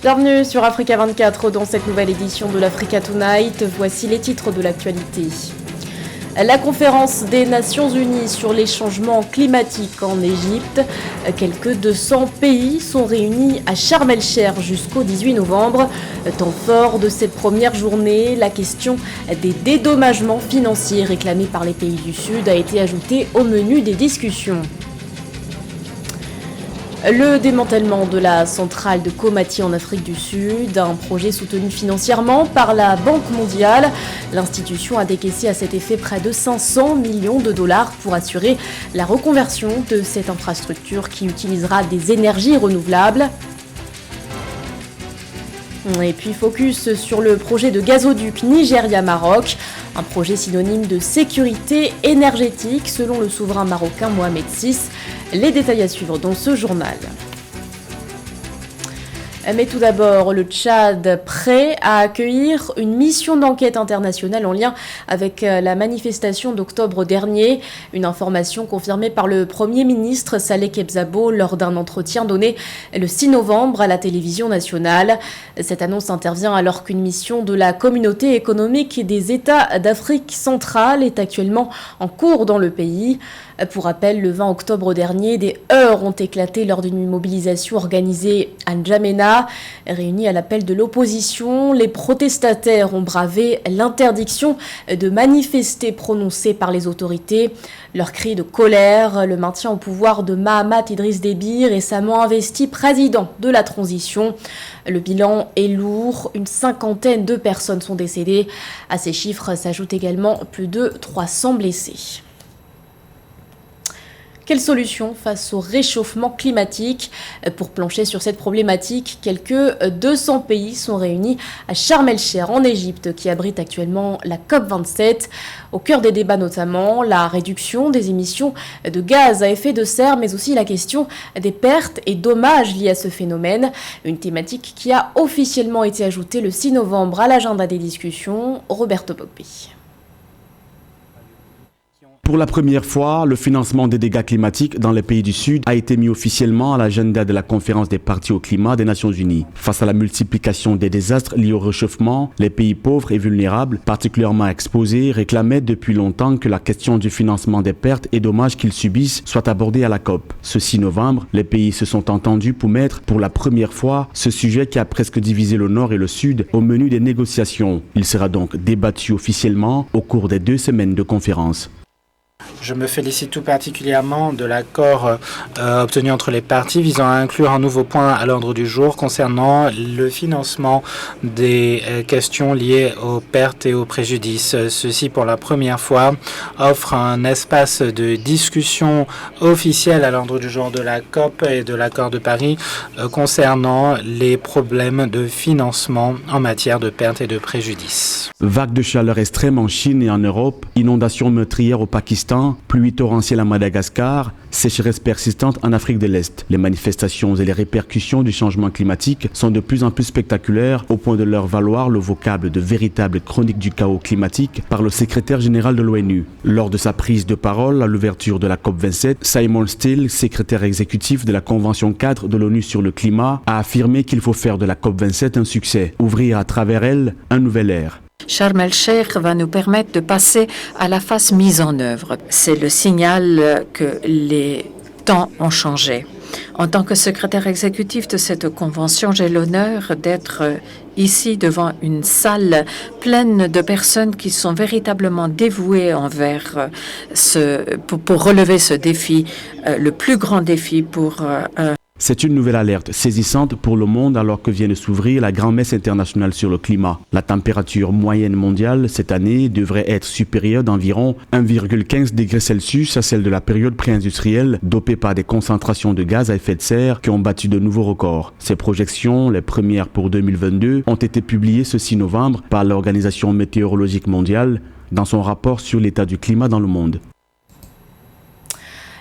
Bienvenue sur Africa 24 dans cette nouvelle édition de l'Africa Tonight. Voici les titres de l'actualité. La conférence des Nations Unies sur les changements climatiques en Égypte. Quelques 200 pays sont réunis à Sharm el-Sheikh jusqu'au 18 novembre. Temps fort de cette première journée, la question des dédommagements financiers réclamés par les pays du Sud a été ajoutée au menu des discussions. Le démantèlement de la centrale de Komati en Afrique du Sud, un projet soutenu financièrement par la Banque mondiale. L'institution a décaissé à cet effet près de 500 millions de dollars pour assurer la reconversion de cette infrastructure qui utilisera des énergies renouvelables. Et puis focus sur le projet de gazoduc Nigeria-Maroc, un projet synonyme de sécurité énergétique selon le souverain marocain Mohamed VI. Les détails à suivre dans ce journal. Mais tout d'abord, le Tchad prêt à accueillir une mission d'enquête internationale en lien avec la manifestation d'octobre dernier. Une information confirmée par le Premier ministre Saleh Kebzabo lors d'un entretien donné le 6 novembre à la télévision nationale. Cette annonce intervient alors qu'une mission de la communauté économique des États d'Afrique centrale est actuellement en cours dans le pays. Pour rappel, le 20 octobre dernier, des heurts ont éclaté lors d'une mobilisation organisée à N'Djamena. Réunis à l'appel de l'opposition, les protestataires ont bravé l'interdiction de manifester prononcée par les autorités. Leur cri de colère, le maintien au pouvoir de Mahamat Idriss Déby, récemment investi président de la transition. Le bilan est lourd, une cinquantaine de personnes sont décédées. À ces chiffres s'ajoutent également plus de 300 blessés. Quelle solution face au réchauffement climatique? Pour plancher sur cette problématique, quelques 200 pays sont réunis à Sharm el-Sheikh en Égypte, qui abrite actuellement la COP27. Au cœur des débats notamment, la réduction des émissions de gaz à effet de serre, mais aussi la question des pertes et dommages liés à ce phénomène. Une thématique qui a officiellement été ajoutée le 6 novembre à l'agenda des discussions. Roberto Bogbi. Pour la première fois, le financement des dégâts climatiques dans les pays du Sud a été mis officiellement à l'agenda de la conférence des parties au climat des Nations Unies. Face à la multiplication des désastres liés au réchauffement, les pays pauvres et vulnérables, particulièrement exposés, réclamaient depuis longtemps que la question du financement des pertes et dommages qu'ils subissent soit abordée à la COP. Ce 6 novembre, les pays se sont entendus pour mettre, pour la première fois, ce sujet qui a presque divisé le Nord et le Sud au menu des négociations. Il sera donc débattu officiellement au cours des 2 semaines de conférence. Je me félicite tout particulièrement de l'accord obtenu entre les parties visant à inclure un nouveau point à l'ordre du jour concernant le financement des questions liées aux pertes et aux préjudices. Ceci, pour la première fois, offre un espace de discussion officiel à l'ordre du jour de la COP et de l'accord de Paris concernant les problèmes de financement en matière de pertes et de préjudices. Vagues de chaleur extrêmes en Chine et en Europe, inondations meurtrières au Pakistan, pluie torrentielle à Madagascar, sécheresse persistante en Afrique de l'Est. Les manifestations et les répercussions du changement climatique sont de plus en plus spectaculaires au point de leur valoir le vocable de véritable chronique du chaos climatique par le secrétaire général de l'ONU. Lors de sa prise de parole à l'ouverture de la COP27, Simon Still, secrétaire exécutif de la Convention cadre de l'ONU sur le climat, a affirmé qu'il faut faire de la COP27 un succès, ouvrir à travers elle un nouvel ère. Sharm el-Sheikh va nous permettre de passer à la phase mise en œuvre. C'est le signal que les temps ont changé. En tant que secrétaire exécutif de cette convention, j'ai l'honneur d'être ici devant une salle pleine de personnes qui sont véritablement dévouées envers pour relever ce défi, le plus grand défi pour C'est une nouvelle alerte saisissante pour le monde alors que vient de s'ouvrir la grand-messe internationale sur le climat. La température moyenne mondiale cette année devrait être supérieure d'environ 1,15 degrés Celsius à celle de la période pré-industrielle, dopée par des concentrations de gaz à effet de serre qui ont battu de nouveaux records. Ces projections, les premières pour 2022, ont été publiées ce 6 novembre par l'Organisation météorologique mondiale dans son rapport sur l'état du climat dans le monde.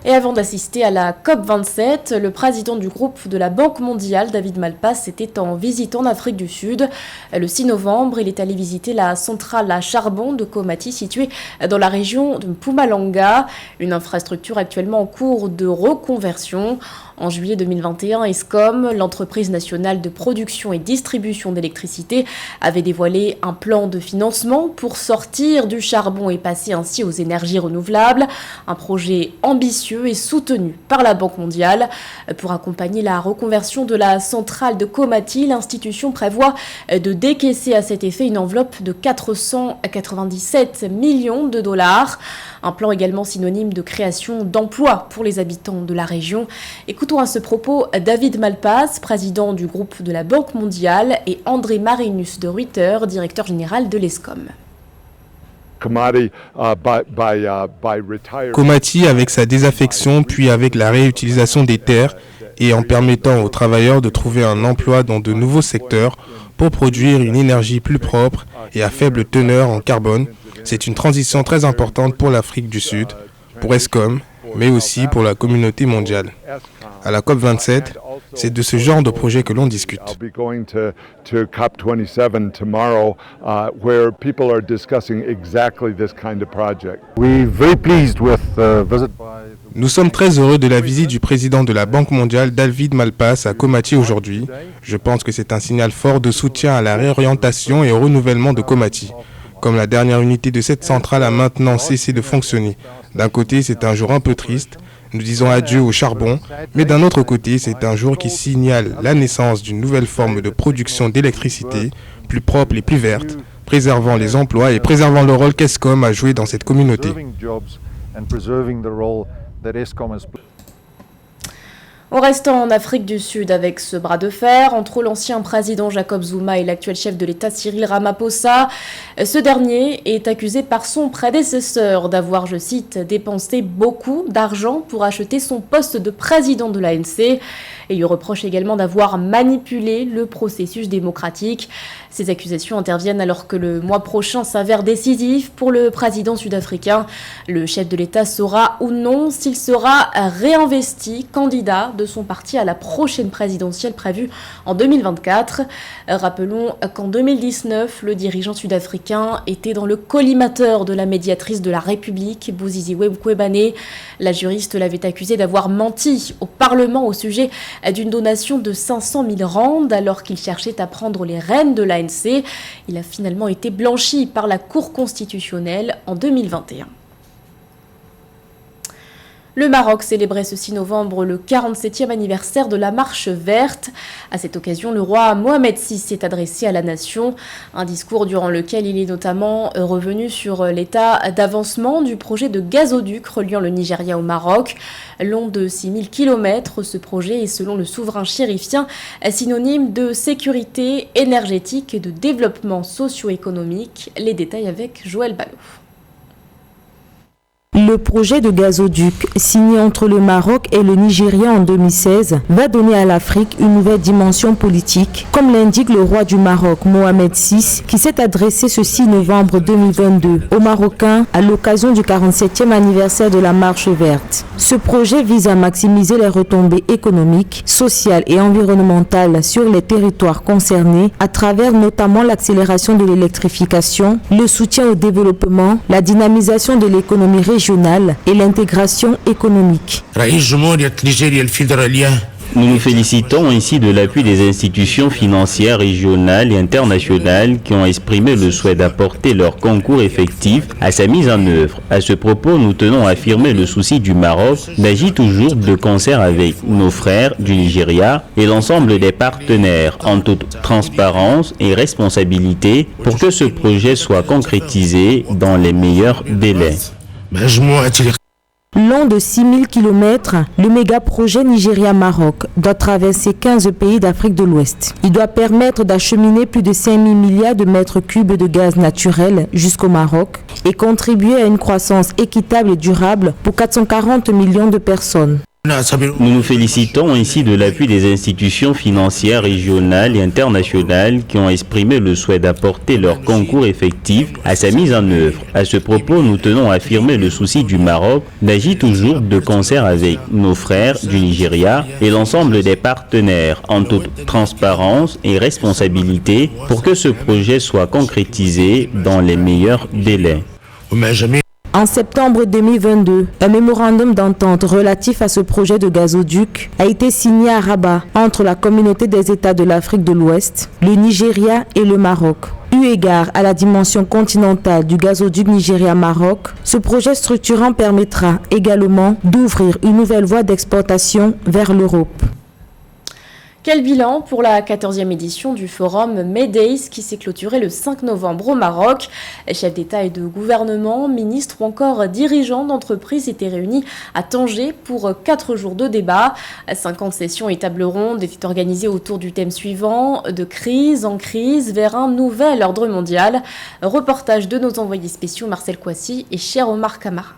Et avant d'assister à la COP27, le président du groupe de la Banque mondiale, David Malpass, était en visite en Afrique du Sud. Le 6 novembre, il est allé visiter la centrale à charbon de Komati, située dans la région de Mpumalanga, une infrastructure actuellement en cours de reconversion. En juillet 2021, Eskom, l'entreprise nationale de production et distribution d'électricité, avait dévoilé un plan de financement pour sortir du charbon et passer ainsi aux énergies renouvelables. Un projet ambitieux et soutenu par la Banque mondiale. Pour accompagner la reconversion de la centrale de Komati, l'institution prévoit de décaisser à cet effet une enveloppe de 497 millions de dollars. Un plan également synonyme de création d'emplois pour les habitants de la région. Écoutons à ce propos David Malpass, président du groupe de la Banque mondiale, et André Marinus de Reuters, directeur général de l'Eskom. Komati, avec sa désaffection, puis avec la réutilisation des terres et en permettant aux travailleurs de trouver un emploi dans de nouveaux secteurs pour produire une énergie plus propre et à faible teneur en carbone, c'est une transition très importante pour l'Afrique du Sud, pour Eskom, mais aussi pour la communauté mondiale. À la COP27, c'est de ce genre de projet que l'on discute. Nous sommes très heureux de la visite du président de la Banque mondiale, David Malpass, à Komati aujourd'hui. Je pense que c'est un signal fort de soutien à la réorientation et au renouvellement de Komati. Comme la dernière unité de cette centrale a maintenant cessé de fonctionner. D'un côté, c'est un jour un peu triste. Nous disons adieu au charbon, mais d'un autre côté, c'est un jour qui signale la naissance d'une nouvelle forme de production d'électricité, plus propre et plus verte, préservant les emplois et préservant le rôle qu'Eskom a joué dans cette communauté. On reste en Afrique du Sud avec ce bras de fer entre l'ancien président Jacob Zuma et l'actuel chef de l'État Cyril Ramaphosa. Ce dernier est accusé par son prédécesseur d'avoir, je cite, dépensé beaucoup d'argent pour acheter son poste de président de l'ANC. Et il reproche également d'avoir manipulé le processus démocratique. Ces accusations interviennent alors que le mois prochain s'avère décisif pour le président sud-africain. Le chef de l'État saura ou non s'il sera réinvesti candidat de son parti à la prochaine présidentielle prévue en 2024. Rappelons qu'en 2019, le dirigeant sud-africain était dans le collimateur de la médiatrice de la République, Boziziwe Mqwebane. La juriste l'avait accusé d'avoir menti au Parlement au sujet d'une donation de 500 000 rands alors qu'il cherchait à prendre les rênes de l'ANC. Il a finalement été blanchi par la Cour constitutionnelle en 2021. Le Maroc célébrait ce 6 novembre le 47e anniversaire de la Marche verte. À cette occasion, le roi Mohamed VI s'est adressé à la nation. Un discours durant lequel il est notamment revenu sur l'état d'avancement du projet de gazoduc reliant le Nigeria au Maroc. Long de 6000 km, ce projet est selon le souverain chérifien synonyme de sécurité énergétique et de développement socio-économique. Les détails avec Joël Ballot. Le projet de gazoduc, signé entre le Maroc et le Nigeria en 2016, va donner à l'Afrique une nouvelle dimension politique, comme l'indique le roi du Maroc, Mohamed VI, qui s'est adressé ce 6 novembre 2022 aux Marocains à l'occasion du 47e anniversaire de la Marche verte. Ce projet vise à maximiser les retombées économiques, sociales et environnementales sur les territoires concernés à travers notamment l'accélération de l'électrification, le soutien au développement, la dynamisation de l'économie régionale et l'intégration économique. Nous nous félicitons ainsi de l'appui des institutions financières régionales et internationales qui ont exprimé le souhait d'apporter leur concours effectif à sa mise en œuvre. À ce propos, nous tenons à affirmer le souci du Maroc d'agir toujours de concert avec nos frères du Nigeria et l'ensemble des partenaires en toute transparence et responsabilité pour que ce projet soit concrétisé dans les meilleurs délais. Long de 6000 km, le méga-projet Nigeria-Maroc doit traverser 15 pays d'Afrique de l'Ouest. Il doit permettre d'acheminer plus de 5 000 milliards de mètres cubes de gaz naturel jusqu'au Maroc et contribuer à une croissance équitable et durable pour 440 millions de personnes. Nous nous félicitons ainsi de l'appui des institutions financières régionales et internationales qui ont exprimé le souhait d'apporter leur concours effectif à sa mise en œuvre. À ce propos, nous tenons à affirmer le souci du Maroc d'agir toujours de concert avec nos frères du Nigeria et l'ensemble des partenaires en toute transparence et responsabilité pour que ce projet soit concrétisé dans les meilleurs délais. En septembre 2022, un mémorandum d'entente relatif à ce projet de gazoduc a été signé à Rabat entre la communauté des États de l'Afrique de l'Ouest, le Nigeria et le Maroc. Eu égard à la dimension continentale du gazoduc Nigeria-Maroc, ce projet structurant permettra également d'ouvrir une nouvelle voie d'exportation vers l'Europe. Quel bilan pour la 14e édition du forum MEDEIS qui s'est clôturé le 5 novembre au Maroc. Chefs d'État et de gouvernement, ministres ou encore dirigeants d'entreprises étaient réunis à Tanger pour 4 jours de débat. 50 sessions et tables rondes étaient organisées autour du thème suivant, de crise en crise vers un nouvel ordre mondial. Reportage de nos envoyés spéciaux Marcel Kouassi et Cher Omar Kamara.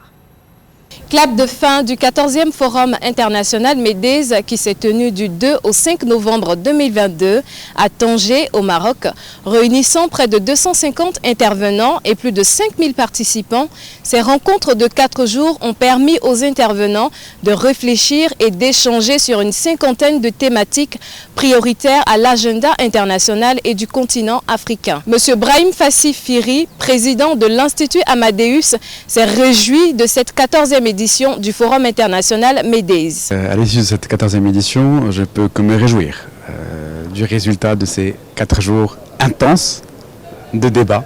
Clap de fin du 14e Forum international MEDEIS qui s'est tenu du 2 au 5 novembre 2022 à Tanger au Maroc, réunissant près de 250 intervenants et plus de 5000 participants. Ces rencontres de 4 jours ont permis aux intervenants de réfléchir et d'échanger sur une cinquantaine de thématiques prioritaires à l'agenda international et du continent africain. Monsieur Brahim Fassi Firi, président de l'Institut Amadeus, s'est réjoui de cette 14e édition du Forum international MEDEIS. À l'issue de cette 14e édition, je peux que me réjouir du résultat de ces 4 jours intenses de débats,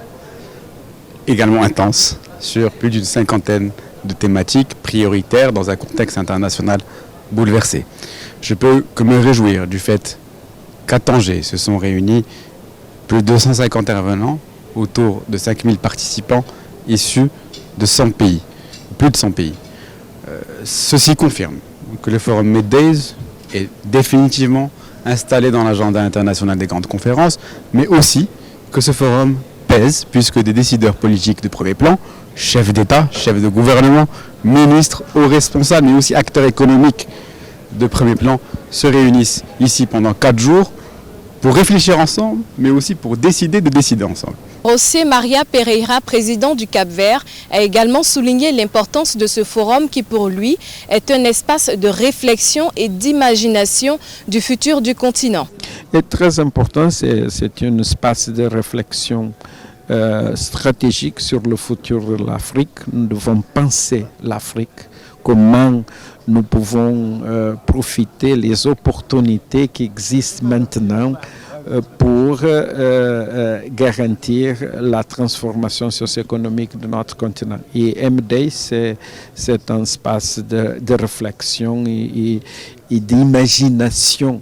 également intenses, sur plus d'une cinquantaine de thématiques prioritaires dans un contexte international bouleversé. Je peux que me réjouir du fait qu'à Tanger se sont réunis plus de 250 intervenants autour de 5000 participants issus de 100 pays, plus de 100 pays. Ceci confirme que le forum MEDEIS est définitivement installé dans l'agenda international des grandes conférences, mais aussi que ce forum pèse puisque des décideurs politiques de premier plan, chefs d'État, chefs de gouvernement, ministres, hauts responsables, mais aussi acteurs économiques de premier plan se réunissent ici pendant 4 jours pour réfléchir ensemble, mais aussi pour décider de décider ensemble. José Maria Pereira, président du Cap-Vert, a également souligné l'importance de ce forum qui, pour lui, est un espace de réflexion et d'imagination du futur du continent. Et très important, c'est un espace de réflexion stratégique sur le futur de l'Afrique. Nous devons penser l'Afrique, comment nous pouvons profiter des opportunités qui existent maintenant pour garantir la transformation socio-économique de notre continent. Et MEDEIS, c'est un espace de réflexion et d'imagination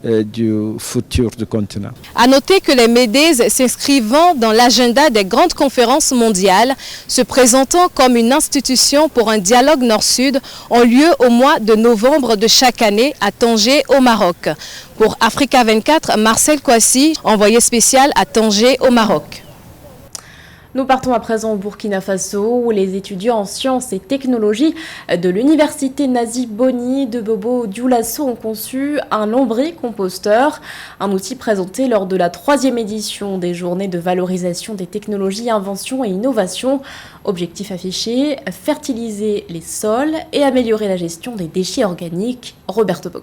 du futur du continent. À noter que les MEDEIS s'inscrivant dans l'agenda des grandes conférences mondiales, se présentant comme une institution pour un dialogue nord-sud, ont lieu au mois de novembre de chaque année à Tanger au Maroc. Pour Africa 24, Marcel Kouassi, envoyé spécial à Tanger au Maroc. Nous partons à présent au Burkina Faso où les étudiants en sciences et technologies de l'université Nazi Boni de Bobo Dioulasso ont conçu un lombricomposteur, un outil présenté lors de la 3e édition des journées de valorisation des technologies, inventions et innovations. Objectif affiché, fertiliser les sols et améliorer la gestion des déchets organiques. Roberto Bogbe.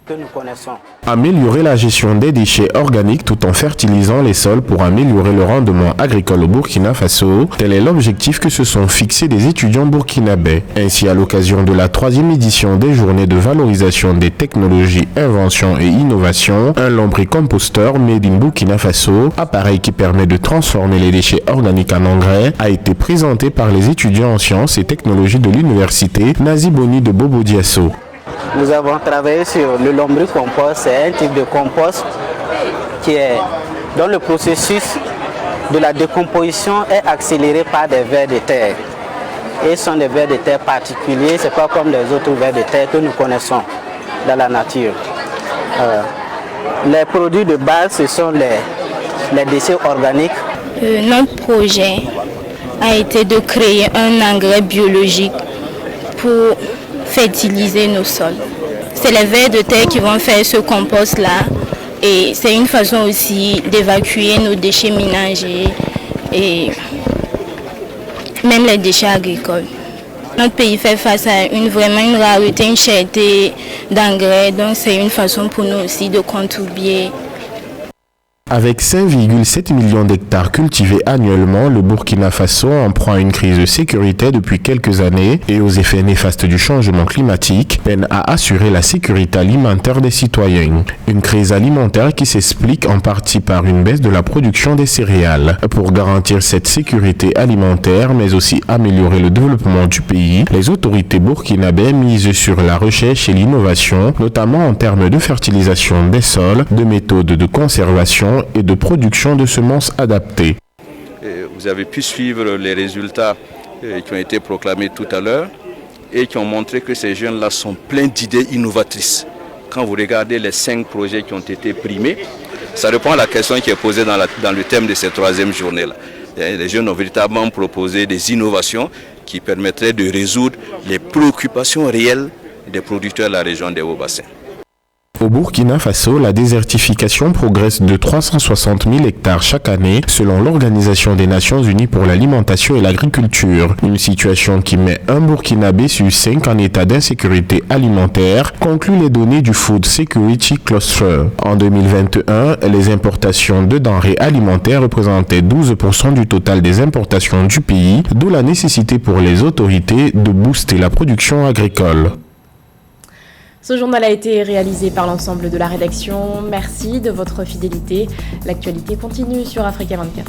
Que nous connaissons. Améliorer la gestion des déchets organiques tout en fertilisant les sols pour améliorer le rendement agricole au Burkina Faso, tel est l'objectif que se sont fixés des étudiants burkinabés. Ainsi, à l'occasion de la 3e édition des journées de valorisation des technologies, inventions et innovations, un lombricomposteur made in Burkina Faso, appareil qui permet de transformer les déchets organiques en engrais, a été présenté par les étudiants en sciences et technologies de l'université Nazi Boni de Bobo Dioulasso. Nous avons travaillé sur le lombricompost. C'est un type de compost dont le processus de la décomposition est accéléré par des vers de terre. Et ce sont des vers de terre particuliers, ce n'est pas comme les autres vers de terre que nous connaissons dans la nature. Les produits de base, ce sont les déchets organiques. Notre projet a été de créer un engrais biologique pour fertiliser nos sols. C'est les vers de terre qui vont faire ce compost-là et c'est une façon aussi d'évacuer nos déchets ménagers et même les déchets agricoles. Notre pays fait face à vraiment une rareté, une cherté d'engrais, donc c'est une façon pour nous aussi de contribuer. Avec 5,7 millions d'hectares cultivés annuellement, le Burkina Faso en proie à une crise de sécurité depuis quelques années et aux effets néfastes du changement climatique, peine à assurer la sécurité alimentaire des citoyens. Une crise alimentaire qui s'explique en partie par une baisse de la production des céréales. Pour garantir cette sécurité alimentaire, mais aussi améliorer le développement du pays, les autorités burkinabées misent sur la recherche et l'innovation, notamment en termes de fertilisation des sols, de méthodes de conservation et de production de semences adaptées. Vous avez pu suivre les résultats qui ont été proclamés tout à l'heure et qui ont montré que ces jeunes-là sont pleins d'idées innovatrices. Quand vous regardez les 5 projets qui ont été primés, ça répond à la question qui est posée dans le thème de cette 3e journée-là. Les jeunes ont véritablement proposé des innovations qui permettraient de résoudre les préoccupations réelles des producteurs de la région des Hauts-Bassins. Au Burkina Faso, la désertification progresse de 360 000 hectares chaque année, selon l'Organisation des Nations Unies pour l'alimentation et l'agriculture. Une situation qui met un Burkinabé sur 5 en état d'insécurité alimentaire, conclut les données du Food Security Cluster. En 2021, les importations de denrées alimentaires représentaient 12% du total des importations du pays, d'où la nécessité pour les autorités de booster la production agricole. Ce journal a été réalisé par l'ensemble de la rédaction. Merci de votre fidélité. L'actualité continue sur Africa 24.